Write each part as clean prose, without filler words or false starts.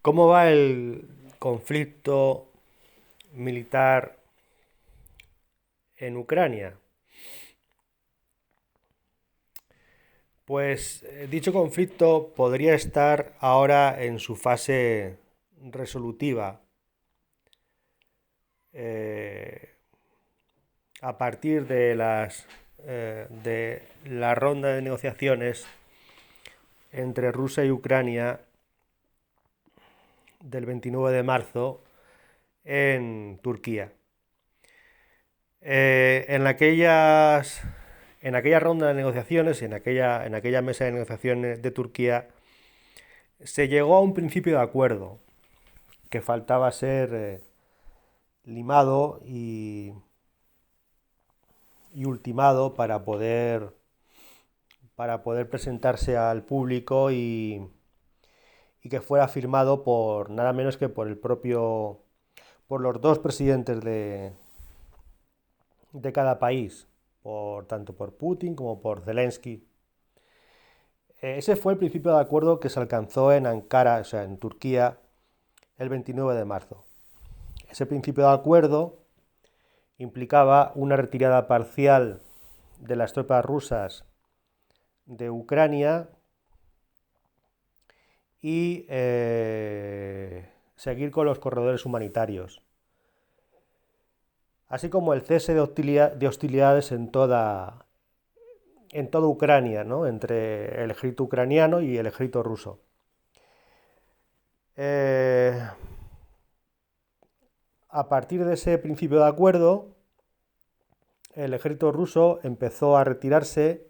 ¿Cómo va el conflicto militar en Ucrania? Pues dicho conflicto podría estar ahora en su fase resolutiva, eh, a partir de la ronda de negociaciones entre Rusia y Ucrania del 29 de marzo en Turquía. En aquella ronda de negociaciones, en aquella mesa de negociaciones de Turquía, se llegó a un principio de acuerdo que faltaba ser limado y ultimado para poder presentarse al público y que fuera firmado por nada menos que por los dos presidentes de cada país, tanto por Putin como por Zelensky. Ese fue el principio de acuerdo que se alcanzó en Ankara, o sea, en Turquía, el 29 de marzo. Ese principio de acuerdo implicaba una retirada parcial de las tropas rusas de Ucrania y seguir con los corredores humanitarios, así como el cese de hostilidades en toda Ucrania, ¿no? Entre el ejército ucraniano y el ejército ruso. Eh, a partir de ese principio de acuerdo, el ejército ruso empezó a retirarse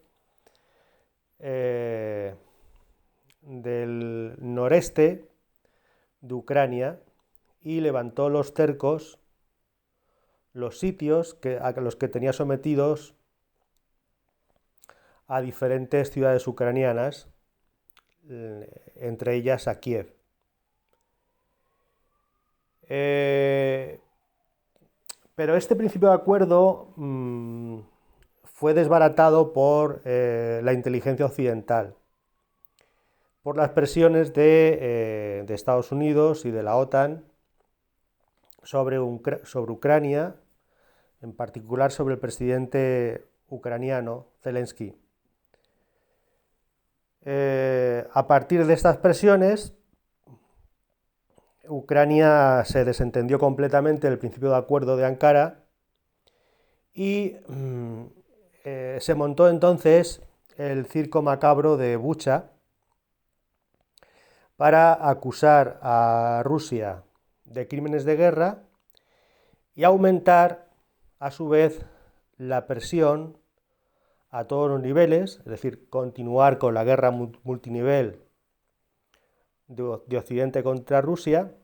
del noreste de Ucrania y levantó los cercos, los sitios a los que tenía sometidos a diferentes ciudades ucranianas, entre ellas a Kiev. Pero este principio de acuerdo fue desbaratado por la inteligencia occidental, por las presiones de Estados Unidos y de la OTAN sobre Ucrania, en particular sobre el presidente ucraniano Zelensky. A partir de estas presiones, Ucrania se desentendió completamente del principio de acuerdo de Ankara y se montó entonces el circo macabro de Bucha para acusar a Rusia de crímenes de guerra y aumentar a su vez la presión a todos los niveles, es decir, continuar con la guerra multinivel de Occidente contra Rusia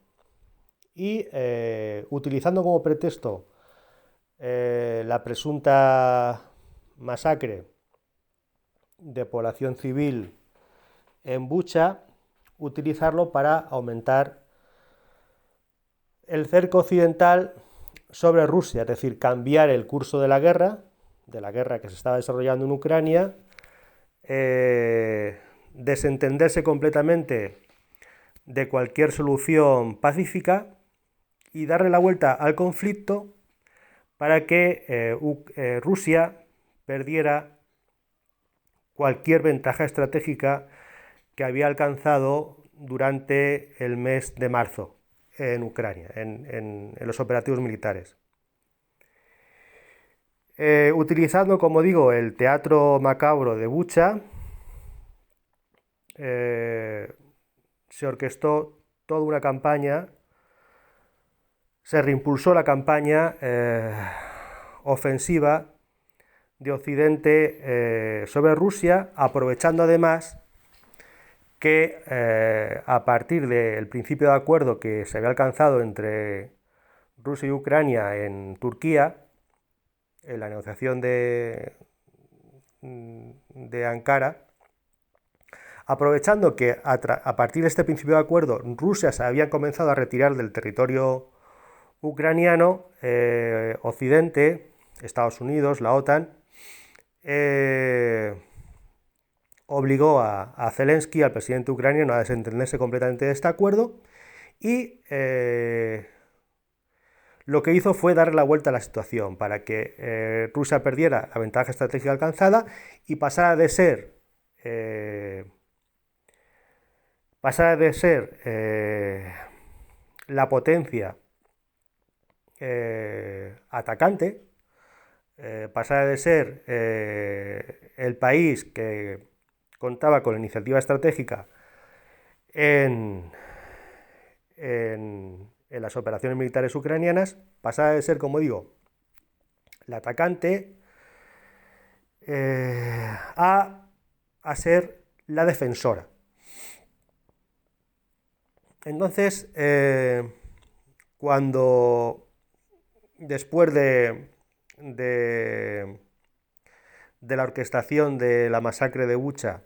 y utilizando como pretexto la presunta masacre de población civil en Bucha, utilizarlo para aumentar el cerco occidental sobre Rusia, es decir, cambiar el curso de la guerra que se estaba desarrollando en Ucrania, desentenderse completamente de cualquier solución pacífica y darle la vuelta al conflicto para que Rusia perdiera cualquier ventaja estratégica que había alcanzado durante el mes de marzo en Ucrania, en los operativos militares. Utilizando, como digo, el teatro macabro de Bucha, se orquestó toda una campaña, se reimpulsó la campaña ofensiva de Occidente sobre Rusia, aprovechando además que a partir del principio de acuerdo que se había alcanzado entre Rusia y Ucrania en Turquía, en la negociación de Ankara, aprovechando que a partir de este principio de acuerdo Rusia se había comenzado a retirar del territorio ucraniano, Occidente, Estados Unidos, la OTAN, obligó a Zelensky, al presidente ucraniano, a desentenderse completamente de este acuerdo y lo que hizo fue darle la vuelta a la situación para que Rusia perdiera la ventaja estratégica alcanzada y pasara de ser la potencia atacante, pasara de ser el país que contaba con la iniciativa estratégica en, en las operaciones militares ucranianas, pasara de ser, como digo, la atacante a ser la defensora. Entonces, cuando después de la orquestación de la masacre de Bucha,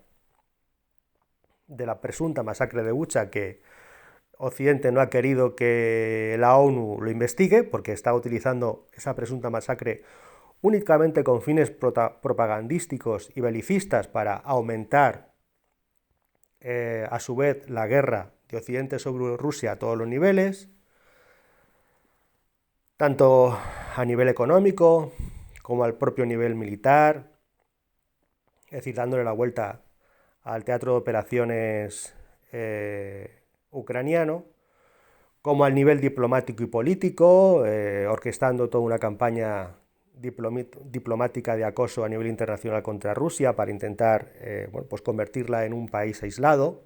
de la presunta masacre de Bucha, que Occidente no ha querido que la ONU lo investigue, porque está utilizando esa presunta masacre únicamente con fines propagandísticos y belicistas para aumentar a su vez la guerra de Occidente sobre Rusia a todos los niveles, tanto a nivel económico como al propio nivel militar, es decir, dándole la vuelta al teatro de operaciones ucraniano, como al nivel diplomático y político, orquestando toda una campaña diplomática de acoso a nivel internacional contra Rusia para intentar pues convertirla en un país aislado,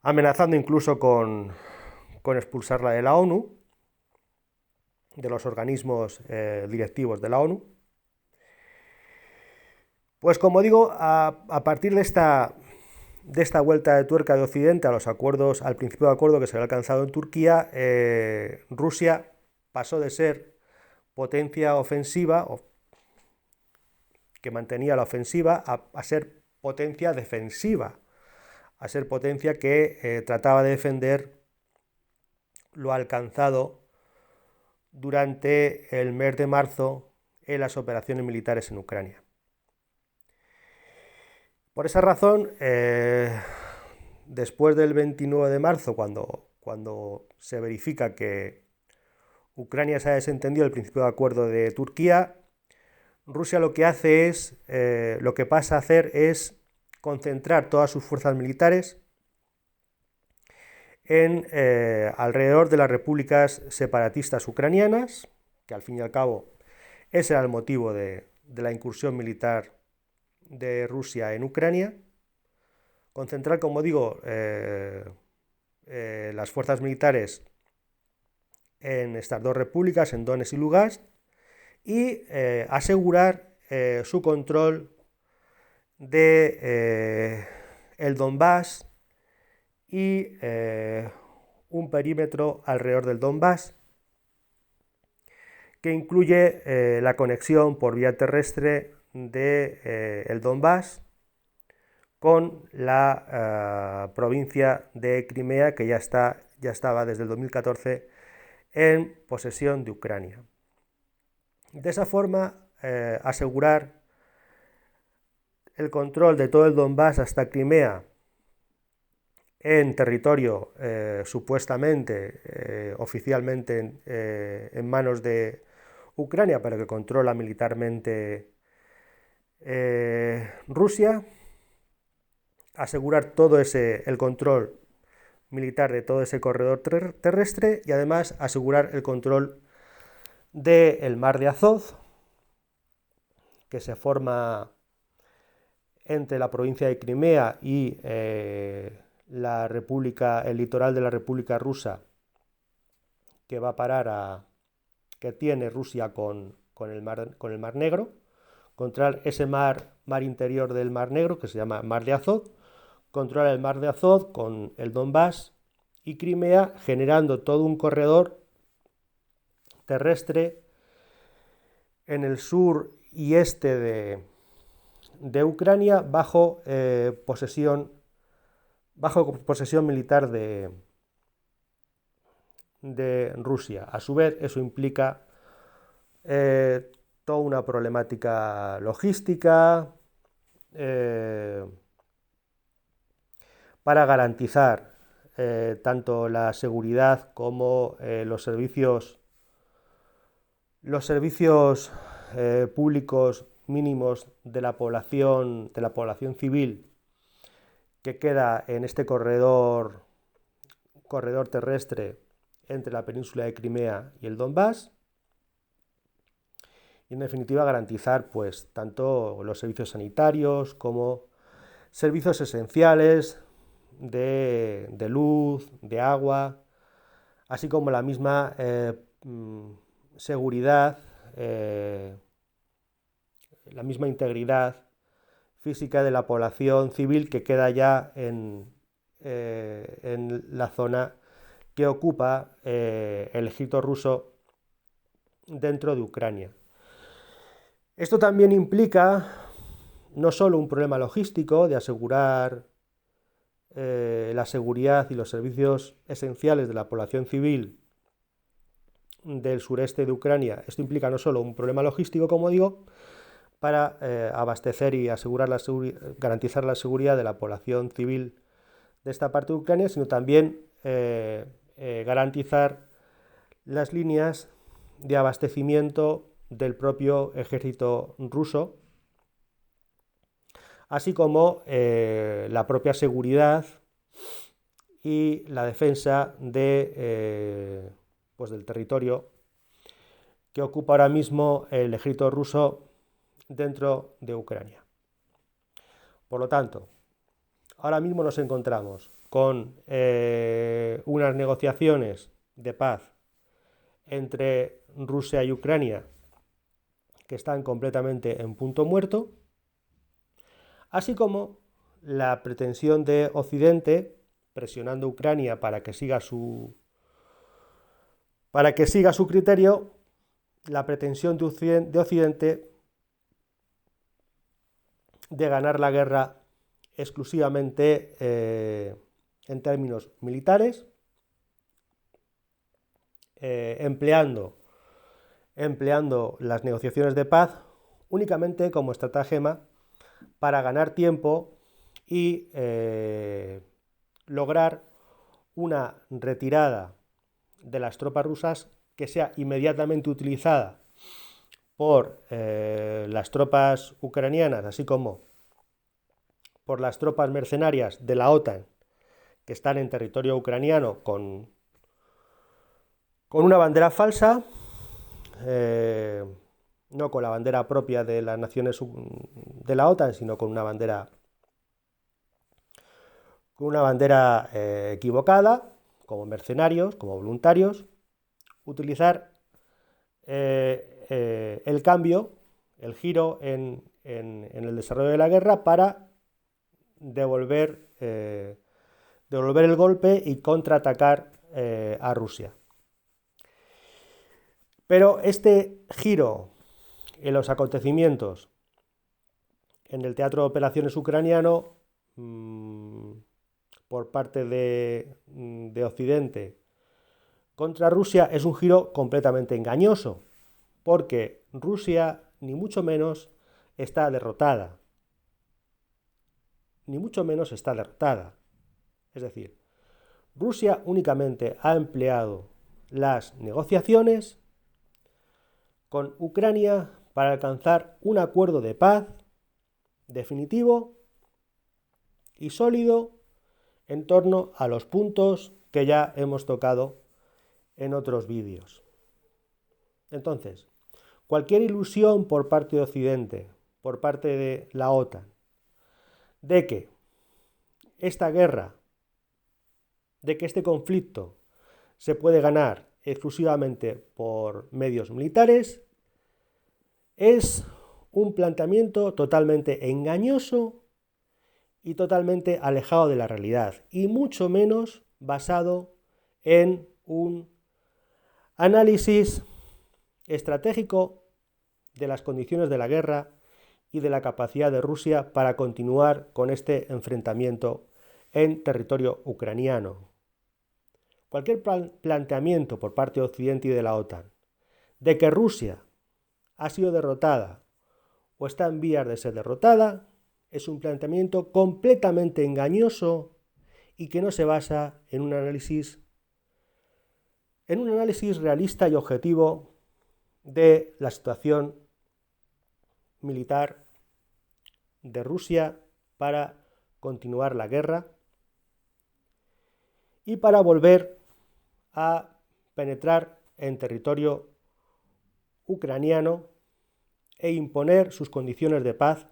amenazando incluso con expulsarla de la ONU, de los organismos directivos de la ONU. Pues como digo, a partir de esta vuelta de tuerca de Occidente a los acuerdos, al principio de acuerdo que se había alcanzado en Turquía, Rusia pasó de ser potencia ofensiva, que mantenía la ofensiva, a ser potencia defensiva, a ser potencia que trataba de defender lo alcanzado durante el mes de marzo en las operaciones militares en Ucrania. Por esa razón, después del 29 de marzo, cuando se verifica que Ucrania se ha desentendido del principio de acuerdo de Turquía, Rusia lo que hace es, lo que pasa a hacer es concentrar todas sus fuerzas militares en alrededor de las repúblicas separatistas ucranianas, que al fin y al cabo ese era el motivo de la incursión militar de Rusia en Ucrania, concentrar, como digo, las fuerzas militares en estas dos repúblicas, en Donetsk y Lugansk, y asegurar su control de el Donbass y un perímetro alrededor del Donbass que incluye la conexión por vía terrestre de el Donbass con la provincia de Crimea, que ya estaba desde el 2014 en posesión de Ucrania. De esa forma, asegurar el control de todo el Donbass hasta Crimea en territorio supuestamente, oficialmente en manos de Ucrania, pero que controla militarmente Rusia, asegurar todo el control militar de todo ese corredor terrestre y además asegurar el control del mar de Azov, que se forma entre la provincia de Crimea y el litoral de la República Rusa, que tiene Rusia con el Mar Negro, controlar ese mar interior del Mar Negro, que se llama Mar de Azov, controlar el Mar de Azov con el Donbass y Crimea, generando todo un corredor terrestre en el sur y este de Ucrania bajo posesión militar de Rusia. A su vez, eso implica toda una problemática logística para garantizar tanto la seguridad como los servicios públicos mínimos de la población civil que queda en este corredor terrestre entre la península de Crimea y el Donbass. Y en definitiva garantizar pues tanto los servicios sanitarios como servicios esenciales de luz, de agua, así como la misma seguridad, la misma integridad física de la población civil que queda ya en la zona que ocupa el ejército ruso dentro de Ucrania. Esto también implica no solo un problema logístico de asegurar la seguridad y los servicios esenciales de la población civil del sureste de Ucrania. Esto implica no solo un problema logístico, como digo, para abastecer y garantizar la seguridad de la población civil de esta parte de Ucrania, sino también garantizar las líneas de abastecimiento del propio ejército ruso, así como la propia seguridad y la defensa pues del territorio que ocupa ahora mismo el ejército ruso dentro de Ucrania. Por lo tanto, ahora mismo nos encontramos con unas negociaciones de paz entre Rusia y Ucrania que están completamente en punto muerto, así como la pretensión de Occidente presionando a Ucrania para que siga su criterio, la pretensión de Occidente de ganar la guerra exclusivamente en términos militares, empleando las negociaciones de paz únicamente como estratagema para ganar tiempo y lograr una retirada de las tropas rusas que sea inmediatamente utilizada por las tropas ucranianas, así como por las tropas mercenarias de la OTAN que están en territorio ucraniano con una bandera falsa, no con la bandera propia de las naciones de la OTAN, sino con una bandera equivocada, como mercenarios, como voluntarios, utilizar el cambio, el giro en el desarrollo de la guerra para devolver el golpe y contraatacar a Rusia. Pero este giro en los acontecimientos en el teatro de operaciones ucraniano por parte de Occidente contra Rusia es un giro completamente engañoso, porque Rusia ni mucho menos está derrotada. Ni mucho menos está derrotada. Es decir, Rusia únicamente ha empleado las negociaciones con Ucrania para alcanzar un acuerdo de paz definitivo y sólido en torno a los puntos que ya hemos tocado en otros vídeos. Entonces, cualquier ilusión por parte de Occidente, por parte de la OTAN, de que esta guerra, de que este conflicto se puede ganar exclusivamente por medios militares, es un planteamiento totalmente engañoso y totalmente alejado de la realidad, y mucho menos basado en un análisis estratégico de las condiciones de la guerra y de la capacidad de Rusia para continuar con este enfrentamiento en territorio ucraniano. Cualquier planteamiento por parte de Occidente y de la OTAN de que Rusia ha sido derrotada o está en vías de ser derrotada es un planteamiento completamente engañoso y que no se basa en un análisis realista y objetivo de la situación militar de Rusia para continuar la guerra y para volver a penetrar en territorio ucraniano e imponer sus condiciones de paz,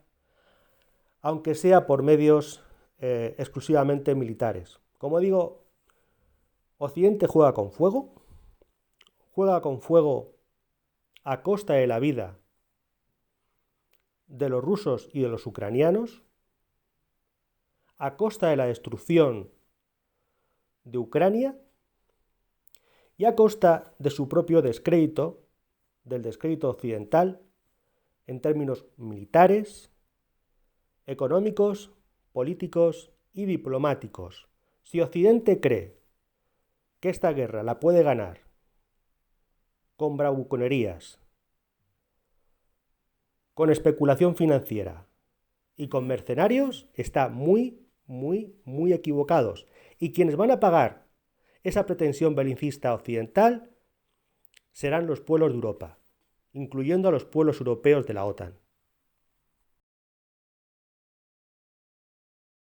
aunque sea por medios exclusivamente militares. Como digo, Occidente juega con fuego a costa de la vida de los rusos y de los ucranianos, a costa de la destrucción de Ucrania y a costa de su propio descrédito, del descrédito occidental, en términos militares, económicos, políticos y diplomáticos. Si Occidente cree que esta guerra la puede ganar con bravuconerías, con especulación financiera y con mercenarios, está muy equivocados. Y quienes van a pagar esa pretensión belicista occidental serán los pueblos de Europa, incluyendo a los pueblos europeos de la OTAN.